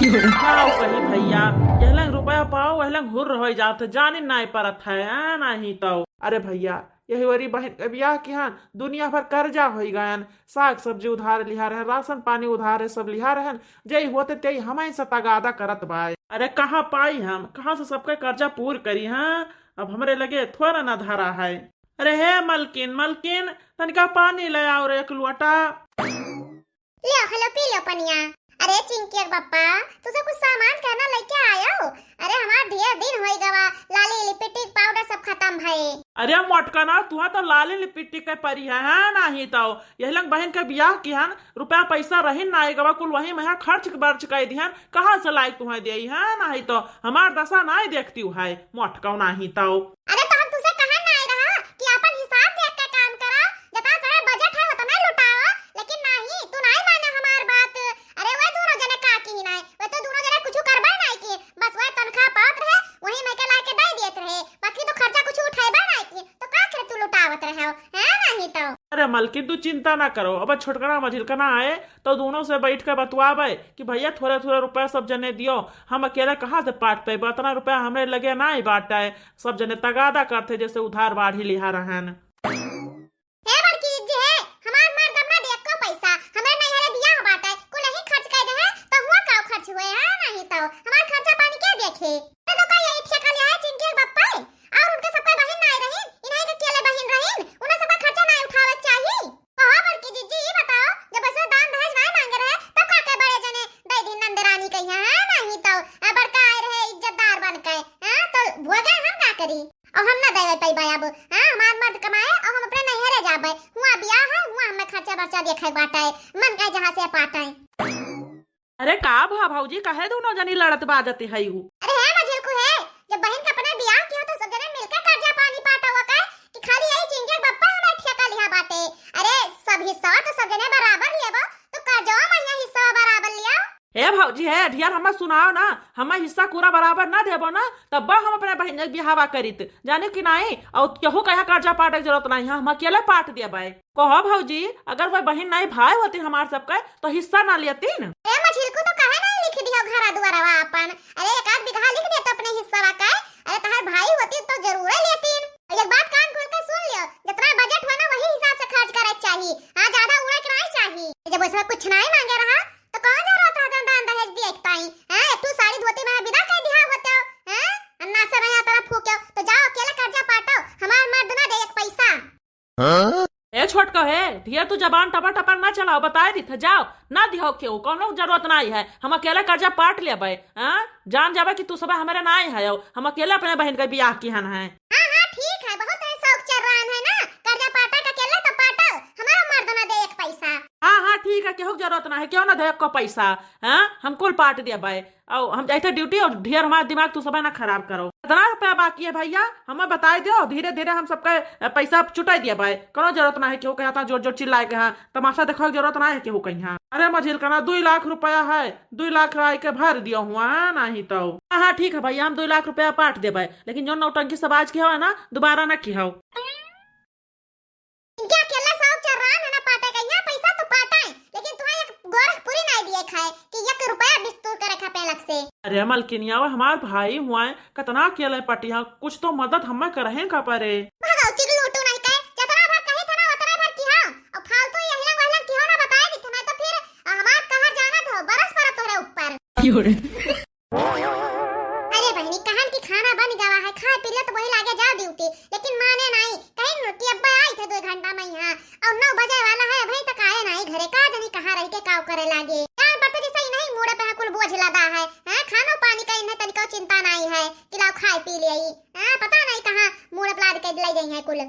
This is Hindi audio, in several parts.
पाओ कही भैया, यहलंग रुपया पाओ वहलंग हुर हो जात जाने नाय परत है नहीं तो। अरे भैया, यही वरी बहन के बियाह की हन दुनिया भर कर्जा हो गयन, साग सब्जी उधार लिहा रहे, राशन पानी उधार है, सब लिहा रहन। जय होते ते हमें से तगादा करत बाय। अरे कहाँ पाई हम, कहाँ से सबका कर्जा पूर करी। हाँ, अब हमरे लगे थोड़ा ना धारा है। अरे हे मलकिन मलकिन, तनिका पानी ले आओ रे एक लोटा। लियो हेलो पी लो पनिया। अरे चिंकी बप्पा, तुझे कुछ सामान कहना लेके आया हो? अरे हमार ढेर दिन होई गवा, लाली लिपस्टिक पाउडर सब खत्म भए। अरे मोटका ना, तुहा तो लाली लिपस्टिक के परी है नहीं तो। यही लंग बहन के बियाह की हन, रुपया पैसा रही ना गवा, कुल वही में खर्च बर्च कर दिहन। कहाँ से लायक तुम्हें दे है नहीं तो, हमार दशा नहीं देखती है मोटका नहीं तो। अरे तो हम तुझे कहा ना रहा कि अपन हिसाब देख के काम करा, जता तेरा बजट है उतना लुटाओ, लेकिन नहीं तू नहीं माने हमार बात। अरे वे दोनों जने का की नहीं, वे तो दोनों जने कुछ करबा नहीं की, बस वे तनखा पात रहे वही में के लाके दे देत रहे, बाकी तो खर्चा कुछ उठाइबा नहीं की, तो का करे तू लुटावत रहे हो है नहीं तो। अरे मलकिन तू चिंता ना करो, अब छोटकना मझिलकना आए तो दोनों से बैठ कर बतवाबे कि भैया थोड़े थोड़े रुपया सब जने दियो, हम अकेले कहाँ से पाट पे, इतना रुपया हमें लगे ना ही बांटा है। सब जने तगादा करते जैसे उधार बाढ़ी लिहा रहन। हे बड़की जी है, हमार मर्द अपना देख को पैसा हमें नहीं हरे बियाह बाटे को नहीं खर्च कर दे है, तो हुआ का खर्च हुए है नहीं तो हमार खर्चा पानी क्या देखे। तो का यही ठेका लिया है चिंकी बप्पा, और उनके सबका बहन नहीं रहीन, इन्हीं के केले बहन रहीन, उन्हें सबका खर्चा नहीं उठावे चाहिए। कहो बड़की जी ये बताओ, जब ऐसे दान दहेज नहीं मांगे रहे तब का के बड़े जने दे दिन नंदरानी कहिया है नहीं तो, बड़का आए रहे इज्जतदार बन के हां, तो भोगे हम का करी, और हम ना देवे पैबा अब। हां, हमार मर्द कमाए और हम अपने नैहरे जाबे, हुआ बियाह है हुआ हमें खर्चा बर्चा देखे बाटे, मन का जहां से पाटे। अरे का भाऊजी कहे दोनों जनी लड़त बाजती है यू। अरे है मझिल को है, जब बहन का अपने बियाह किया तो सब जने मिलकर कर्जा पानी पाटा हुआ का कि खाली यही चिंकी बप्पा हमें ठेका लिया बाटे। अरे सब हिस्सा तो सब जने बराबर लेबो, तो कर्जा में हिस्सा बराबर लिया। हे भाजी है ढियार, हमें सुनाओ ना, हमें हिस्सा पूरा बराबर ना देबो ना, तब हम अपने बहन के बिहावा करित जाने कि नहीं, और केहू कहा कर्जा पाटे की जरूरत नहीं है, हम अकेले पाट देबे। कहो भाजी, अगर वह बहन नहीं भाई होती हमार सबके तो हिस्सा ना लेतीन। ए मछिल को तो कहे नहीं लिख दियो घरा दुआरवा अपन, अरे एक आध बीघा लिख दे तो अपने हिस्सा का। अरे तहार भाई होती तो जरूर लेतीन। एक बात कान खोल के सुन लियो, जितना बजट हो ना वही हिसाब से खर्च करे चाहिए, हां ज्यादा उड़े के नहीं चाहिए। जब उसमें कुछ नहीं मांगे रहा तो कौन जरूरत है दान दहेज देखता ही हैं, एक तू साड़ी धोती में विदा कर दिया होते हो हैं, अन्ना से रहा तरह फूक्यो, तो जाओ अकेले कर्जा पाटो, हमार मर्द ना दे एक पैसा। हाँ? ए छोटका है ढिया, तू जबान टपा टपा ना चलाओ, बताए दी था जाओ ना दिहो क्यों, कोनो जरूरत नहीं है, हम अकेले कर्जा पाट लेबे। हां, जान जाबे कि तू सब हमारे नहीं है, हम अकेले अपने बहन के बियाह की हन है। हां हां ठीक है, बहुत है शौक चल रहा है ना, कर्जा पाटा का अकेले तो पाटो, हमारा मर्द ना दे एक पैसा। हाँ हाँ ठीक है, केहू जरूरत ना है, क्यों ना दे को पैसा। हाँ, हम कुल पाट देबे, और हम जाते ड्यूटी, और ढेर हमारा दिमाग तू सब ना खराब करो। कितना रुपया बाकी है भैया हमें बताए दो, धीरे धीरे हम सबका पैसा चुटा देबे, कोनो जरूरत ना है केहू कहता जोर जोर चिल्लाए के। हाँ, तमाशा देखो जरूरत ना है केहू कहीं। अरे मझिल करना 2 लाख रुपया है, 2 लाख राय के भर दियो हुआ नहीं तो। हाँ ठीक है भैया, हम 2 लाख रुपया पाट देबे, लेकिन जो नौटंकी सब आज की हो ना दोबारा ना की हो। इनके अकेला शौक चल रहा है ना पाटे का, यहाँ पैसा तो पाटा है, लेकिन तुम्हें एक गोरख पूरी नहीं दिए खाए कि 1 रुपया बिस्तूर कर रखा पेलक से। अरे मलकिनिया वो हमार भाई हुआ है, कितना अकेले पटिया, कुछ तो मदद हमें करे का परे। भगवती लूटू नहीं कहे, जितना भर कहे था ना उतना भर की हां, और फालतू यही वहला की हो ना बताए दी मैं तो फिर हमार कहां जाना था बरस पर तोरे ऊपर। अरे बहनी कहन की खाना बन गया है, खाए पी ले तो वही लागे जा ड्यूटी, लेकिन माने नहीं कहीं कि अब्बा आई थे 2 घंटा में यहाँ, और 9 बजे वाला है अभी तक आए नहीं घरे, का जानी कहां रह के काव करे लागे। यार बता जैसे नहीं मुड़े पे कुल बोझ लदा है, हैं खानो पानी का इन्हें तनिको चिंता नहीं है कि लाओ खाए पी ले आई, हैं पता नहीं कहां मुड़े प्लाद के ले गई है कुल।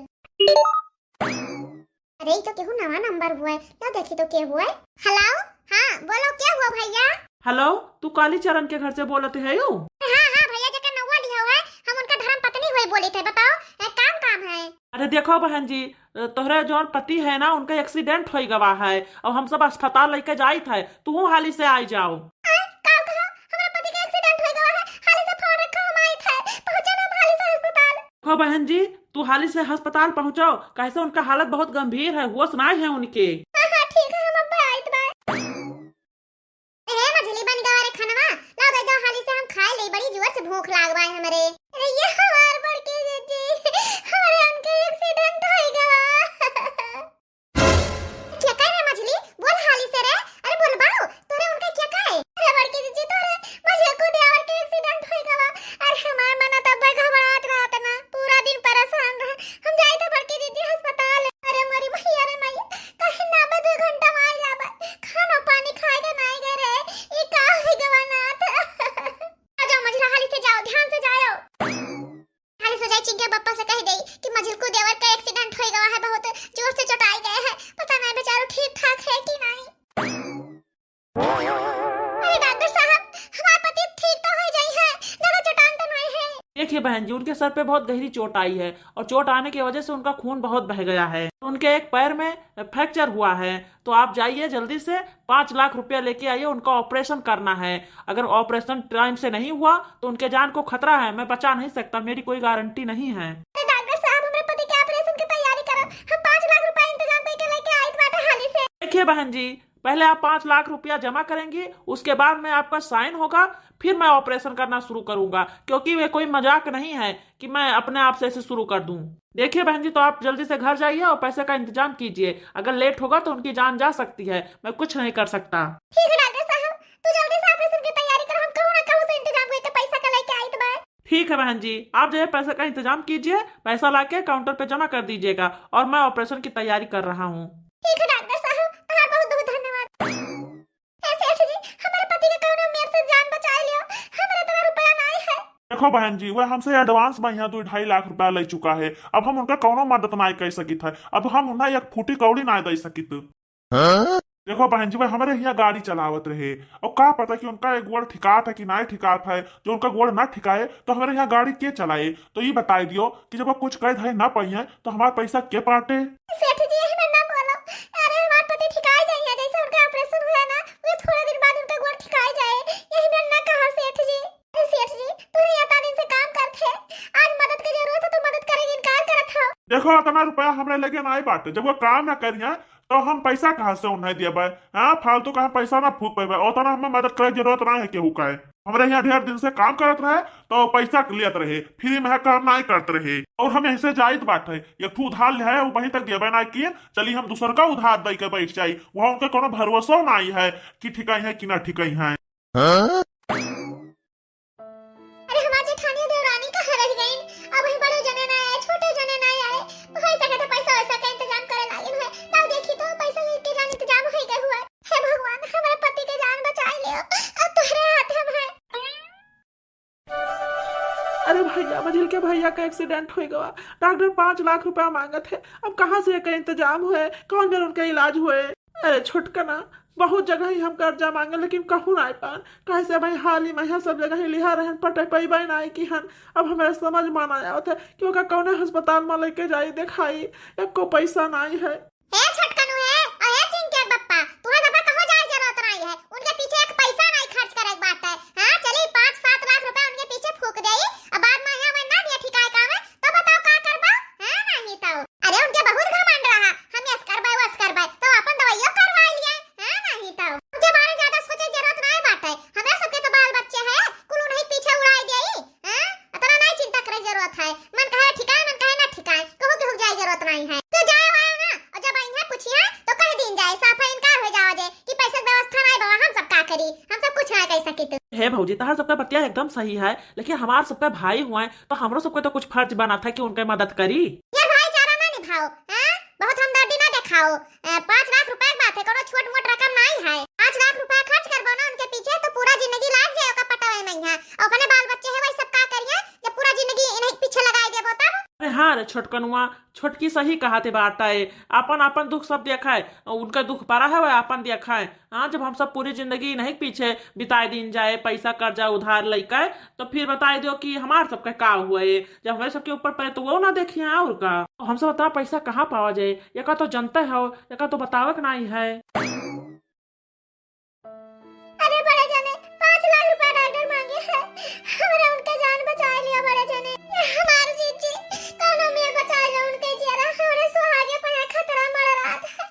अरे तो केहू नवा नंबर हुआ है, क्या देखी तो के हुआ है। हेलो हां बोलो क्या हुआ भैया। हेलो, तू काली चरण के घर से बोलते है यू? हां हां भैया जका नवा लिया हुआ है, हम उनका धर्म पत्नी हुई बोली थे, बताओ काम है। अरे देखो बहन जी, तोहरे जौन पति है ना उनका एक्सीडेंट हो गवा है, और हम सब अस्पताल लेके जाई थे, तू हाली से आई जाओ। देखो बहन जी, तू हाली से अस्पताल पहुँचो, कैसे उनका हालत बहुत गंभीर है, होश नहीं है उनके। ठीक है हम अब आइत बा। ए मछली बन गवा रे खनवा, दुख लागवा है हमरे। अरे ये हमार बड़की दीदी हमारे उनके एक्सीडेंट हो गया। क्या कह रे मछली, बोल हाली से रे। अरे बोल बाऊ तोरे उनका क्या कहे। अरे बड़की दीदी तोरे मछली को देवर के एक्सीडेंट हो गया। अरे हमार मना तब घबराहट रहत ना, पूरा दिन परेशान रहे। हम जाई तो बड़की दीदी अस्पताल। अरे मरी भैया रे मैया कहीं ना बे 2 घंटा में आ जाबे, खाना पानी खाएगा नहीं गे रे। ये का है गवानाथ। आ जाओ मझिला हाली से जाओ, ध्यान से जाओ। हाली से जाई चिंके पप्पा से कह दे कि मझिल को देवर का एक्सीडेंट हो गया है, बहुत जोर से चोटाई गए हैं, पता नहीं बेचारो ठीक ठाक है कि नहीं। अरे डॉक्टर साहब हमारा पति ठीक तो हो जाई है, ज्यादा चोटान तो नहीं है। देखिए बहन जी, उनके सर पे बहुत गहरी चोट आई है और चोट आने की वजह से उनका खून बहुत बह गया है। उनके एक पैर में फ्रैक्चर हुआ है। तो आप जाइए जल्दी से 5 लाख रुपया लेके आइए, उनका ऑपरेशन करना है। अगर ऑपरेशन टाइम से नहीं हुआ तो उनके जान को खतरा है, मैं बचा नहीं सकता, मेरी कोई गारंटी नहीं है। अरे डॉक्टर साहब हमारे पति के ऑपरेशन की तैयारी करो, हम 5 लाख रुपए इंतजाम करके लेके आए बाटे हाली से। देखिए बहन जी, पहले आप 5 लाख रुपया जमा करेंगे, उसके बाद में आपका साइन होगा, फिर मैं ऑपरेशन करना शुरू करूंगा, क्योंकि वे कोई मजाक नहीं है कि मैं अपने आप से इसे शुरू कर दूं। देखिए बहन जी, तो आप जल्दी से घर जाइए और पैसे का इंतजाम कीजिए। अगर लेट होगा तो उनकी जान जा सकती है, मैं कुछ नहीं कर सकता। ठीक है डॉक्टर साहब, तू जल्दी से ऑपरेशन की तैयारी कर, हम कहूं ना कहूं से इंतजाम करके पैसा का लेके आई तो बा। ठीक है बहन जी, आप जो है पैसे का इंतजाम कीजिए, पैसा लाके काउंटर पे जमा कर दीजिएगा और मैं ऑपरेशन की तैयारी कर रहा हूँ। ठीक है डॉक्टर साहब, तुम्हारा बहुत बहुत धन्यवाद। ऐसे जी हमारे पति के कौनो मेरे से जान बचा लियो, हमारे इतना रुपया नहीं है। देखो बहन जी, वह हमसे एडवांस में यहाँ 2-2.5 लाख रुपया ले चुका है। अब हम उनका कौनो मदद नहीं कर सकित है, अब हम उन्हें एक फूटी कौड़ी नहीं दे सकित। देखो बहन जी, वह हमारे यहाँ गाड़ी चलावत रहे और का पता कि उनका एक गोड़ ठिकात है कि नहीं ठिकात है। जो उनका गोड़ ना ठिकाए तो हमारे यहाँ गाड़ी के चलाए। तो ये बताई दियो कि जब वो कुछ कह धे ना पाई है तो हमारा पैसा के पाटे। सेठ जी हमें ना बोलो। अरे हमारे पति ठिकाए जाइए, जैसे उनका ऑपरेशन हुआ ना वो थोड़े दिन बाद उनका गोड़ ठिकाए जाए, यही मैंने ना कहा सेठ जी। अरे सेठ जी तूने इतना दिन से काम करते, आज मदद की जरूरत है तो मदद करेगी, इनकार करत हो। देखो इतना रुपया हमरे लेके नहीं बाटे, जब वो काम ना करिए तो हम पैसा कहाँ से उन्हें दिए। हाँ फालतू का हम पैसा ना फूक पे और तना हमें मदद करे जरूरत नहीं है केहू का। हमारे यहाँ ढेर दिन से काम करत रहे तो पैसा लियत रहे, फ्री में काम नहीं करते रहे। और हम ऐसे जाइत बाटे एक ठू उधार है वो वहीं तक देवे ना किए, चलिए हम दूसर का उधार दे के बैठ जाये। वहाँ उनके कोनो भरोसा नहीं है कि ठिकाई है कि ना ठिकाई है। अरे हमारे जेठानी देवरानी कहाँ रह गई, अब ही बड़े जने ना आए, छोटे जने ना आए, भाई सके तो पैसा वैसा का इंतजाम करे लागिन है। ताऊ देखी तो पैसा के जान इंतजाम हो गया हुआ है। हे भगवान हमारे पति के जान बचा लियो, अब तुम्हारे हाथ हम है। अरे भैया, मझिल के भैया का एक्सीडेंट हो गया, डॉक्टर 5 लाख रुपया मांगे थे, अब कहाँ से का इंतजाम हुए, कौन बेर उनका इलाज हुए। अरे छुटकना बहुत जगह ही हम कर्जा मांगे लेकिन कहूँ ना पान, कैसे भाई हाल ही में सब जगह ही लिहा रहन पटे पैबा नहीं की हन। अब हमारे समझ में ना आया था कि ओका कौने अस्पताल में लेके जाई दिखाई, एक को पैसा नहीं है। हे छटकनु है और हे चिंके बप्पा, तोरा दबा कहो जाए जरूरत नहीं है, उनके पीछे एक पैसा नहीं खर्च करे बात है। हां चली 5-7 लाख रुपए उनके पीछे फूक देई, अब बाद में हमें ना दिया ठिकाए का में तो बताओ का करबा। हां नहीं तो अरे उनके बहुत घमंड रहा, हम यस करबे वस करबे तो अपन दवाइयों करवा लिए। हां नहीं तो उनके बारे ज्यादा सोचे जरूरत नहीं बात है, हमें सबके तो बाल बच्चे हैं, कुल नहीं पीछे उड़ाई देई। हां इतना नहीं चिंता करे जरूरत है, मन कहे ठिकाए मन कहे ना ठिकाए, कहो कि हो जाए जरूरत नहीं है तो जाए वाला ना। और जब इन्हें पूछिए तो कह दिन जाए साफ इनकार हो जाओ जे कि पैसा व्यवस्था नहीं बाबा, हम सब का करी, हम सब कुछ ना कह सकी। तो हे भौजी, तहार सबका बतिया एकदम सही है, लेकिन हमार सबके भाई हुए तो हमरो सबके तो कुछ फर्ज बना था कि उनके मदद करी। ये भाईचारा ना निभाओ, हैं बहुत हमदर्दी ना दिखाओ। 5 लाख रुपए की बात है, कोनो छोट मोट रकम नहीं है। 5 लाख रुपए खर्च करबो ना उनके पीछे तो पूरा जिंदगी लाग जाए का पटावे में है। और अपने बाल बच्चे है वही सब का करिए जब पूरा जिंदगी इन्हें पीछे लगाई देबो तब। अरे हाँ रे छोटकनुआ, छोटकी सही कहाते बात है, अपन अपन दुख सब देखा है, उनका दुख पारा है वह अपन देखा है। हाँ जब हम सब पूरी जिंदगी नहीं पीछे बिताए दिन जाए, पैसा कर्जा उधार लेकर, तो फिर बताए दो कि हमार सबका का हुआ है। जब हमारे सबके ऊपर पड़े तो वो ना देखिए और का, तो हमसे बता पैसा कहाँ पावा जाए, या का तो जनता है या का तो बतावक नहीं है। अरे बड़े जने 5 लाख रुपए डॉक्टर मांगे हैं, हमरे उनका जान बचा लिया बड़े जने। हमारे जीजी कोनो में बचा लिया उनके जरा, हमरे सुहागे पर खतरा मर रहा था।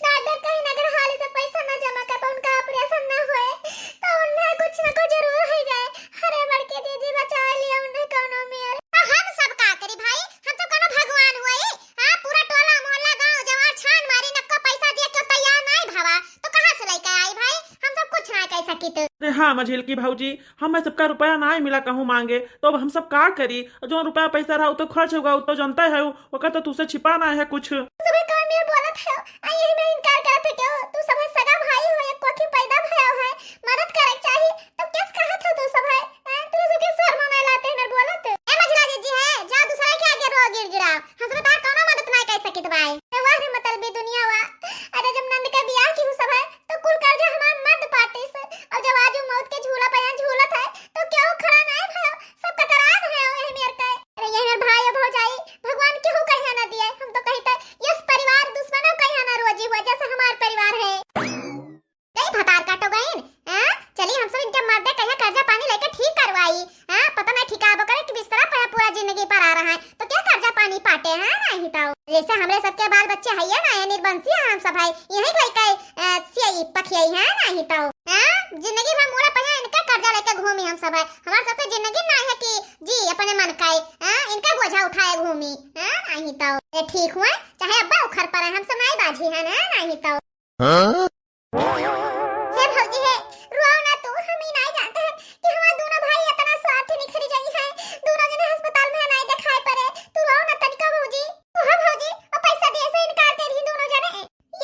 डॉक्टर कहीं ना अगर हाल से पैसा ना जमा कर पाए, उनका ऑपरेशन ना होए तो उन्हें कुछ ना कुछ जरूर हो जाए। अरे बड़के दीदी बचा लिया। हाँ मझिल की भाऊजी, हमें सबका रुपया ना ही मिला कहूँ मांगे, तो अब हम सब का करी? जो रुपया पैसा रहा वो तो खर्च होगा, वो तो जानता है, वो कहता तुझसे छिपाना है कुछ। सुबह कौन मेरे बोला था आ यही मैं इनकार करत है क्यों? तू सब सगा भाई हो, एक कोठी पैदा भयो है, मदद करे चाहिए तो किस कहा था तू सब है? तू सब के शर्म ना लाते मेरे बोलत ए मजरा जी है जा दूसरा के आगे रो गिड़गिड़ा हंस बता कोनो मदद ना कर सकित भाई वाह रे मतलब दुनिया वा। अरे जब नंद का ब्याह की सब है तो कुल कर्जा हमार मर्द पार्टी से, और जब आजू मौत के झूला पे झूलत है तो क्यों खड़ा ना है भयो? सब कतरान है यही मेरे का। अरे ये मेरे भाई भौजाई भगवान केहू कहिया ना दिए, हम तो कहते यस परिवार दुश्मनों कहिया ना रोजी हुआ जैसा हमार परिवार है। कई भतार काटो गईन हां चलिए हम सब इनके मर्दे कहिया कर्जा पानी लेके ठीक करवाई। हां पता नहीं ठिकाबो करे कि बिस्तरा पे पूरा जिंदगी पर आ रहा है तो क्या कर्जा पानी पाटे हैं नहीं तो जैसे हमरे सबके बाल बच्चे है ना निर्बंसी है हम सब भाई यही कोई कई सियाई पखियाई है नहीं तो हां जिंदगी भर मोड़ा पे इनका कर्जा लेके घूमी हम सब है। हमार सबके जिंदगी ना है कि जी अपने मन का हां इनका बोझा उठाए घूमी हां नहीं तो ये ठीक हुआ चाहे अब्बा उखर पर हम सब नहीं बाजी है ना नहीं तो हे भौजी है रुआओ ना तू हम ही नहीं जानते हैं कि हमारे दोनों भाई इतना स्वार्थी निखरी जाई है, दोनों जने अस्पताल में नहीं दिखाई पड़े। तू रुआओ ना तनिका भौजी हां भौजी और पैसा दे से इनकार कर रही दोनों जने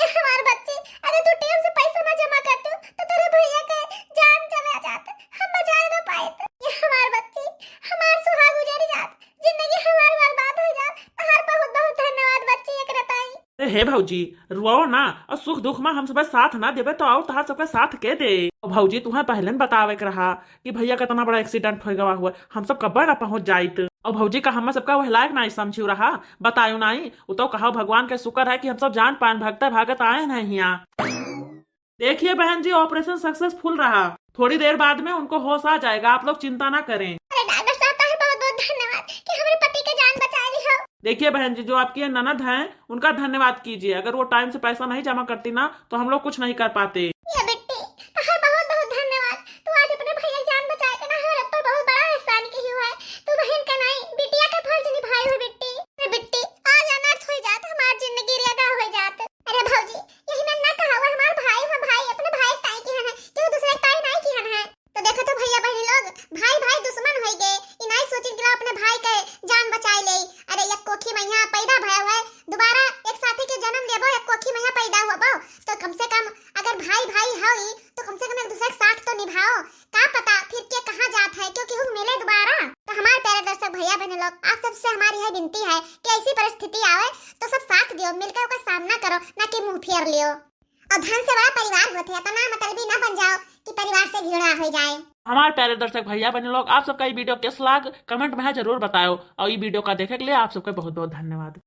ये हमारे बच्चे। अरे तू टाइम से पैसा ना जमा कर तू तो तेरे भैया के जान चला जाता हम बचा ना पाए तो ये हमारे बच्चे हमार सुहाग गुजर जात जिंदगी हमार बर्बाद हो जात। हर बहुत बहुत धन्यवाद बच्चे एक रताई। अरे हे भाऊजी रुआओ ना, और सुख दुख में हम सब साथ ना देवे तो आओ तहार सबका साथ के दे। और भाऊजी तुम्हें पहले न बतावे के रहा कि भैया का इतना बड़ा एक्सीडेंट हो गवा हुआ, हम सब कब्बर ना पहुंच जाइत। और भाऊजी का हम सबका वह लायक नहीं समझू रहा, बतायो नहीं वो तो कहा भगवान का शुक्र है कि हम सब जान पान भगता भागत आए नहीं यहाँ। देखिए बहन जी ऑपरेशन सक्सेसफुल रहा, थोड़ी देर बाद में उनको होश आ जाएगा, आप लोग चिंता ना करें। अरे डॉक्टर साहब का बहुत बहुत धन्यवाद कि हमारे पति की जान बचा ली हो। देखिए बहन जी जो आपकी ननद हैं उनका धन्यवाद कीजिए, अगर वो टाइम से पैसा नहीं जमा करती ना तो हम लोग कुछ नहीं कर पाते। ये बेटी तुम्हारा बहुत बहुत धन्यवाद, तू आज अपने भैया की जान बचाए के ना हमारे ऊपर बहुत बड़ा एहसान की हुआ है। तू बहन का नहीं बिटिया का फर्ज निभाई हो बेटी। अरे बेटी आज अनर्थ हो जात हमारी जिंदगी रेगा हो जात। अरे भौजी यही मैं ना कहा हुआ हमारे भाई हम भाई अपने भाई ताई की है क्यों दूसरे ताई नहीं की है तो देखो तो भैया बहन लोग भाई भाई दुश्मन हो गए इ नहीं सोची कि अपने भाई के जान बचाई ले। अरे एक कोठी में यहाँ पैदा भया हुआ है दोबारा एक साथी के जन्म देबो एक कोठी में यहाँ पैदा हुआ तो कम से कम अगर भाई भाई होई तो कम से कम एक दूसरे के साथ तो निभाओ। का पता फिर के कहाँ जात है क्योंकि हम मिले दोबारा। तो हमारे प्यारे दर्शक भैया बहन लोग आप सबसे हमारी यह विनती है कि ऐसी परिस्थिति आवे तो सब साथ दियो मिलकर उसका सामना करो ना कि मुंह फेर लियो। और धन से बड़ा परिवार होते हैं इतना मतलबी ना बन जाओ कि परिवार से घृणा हो जाए। हमारे प्यारे दर्शक भैया बहन लोग आप सबका ये वीडियो कैसा लगा कमेंट में जरूर बताओ, और ये वीडियो का देखने के लिए आप सबका बहुत बहुत धन्यवाद।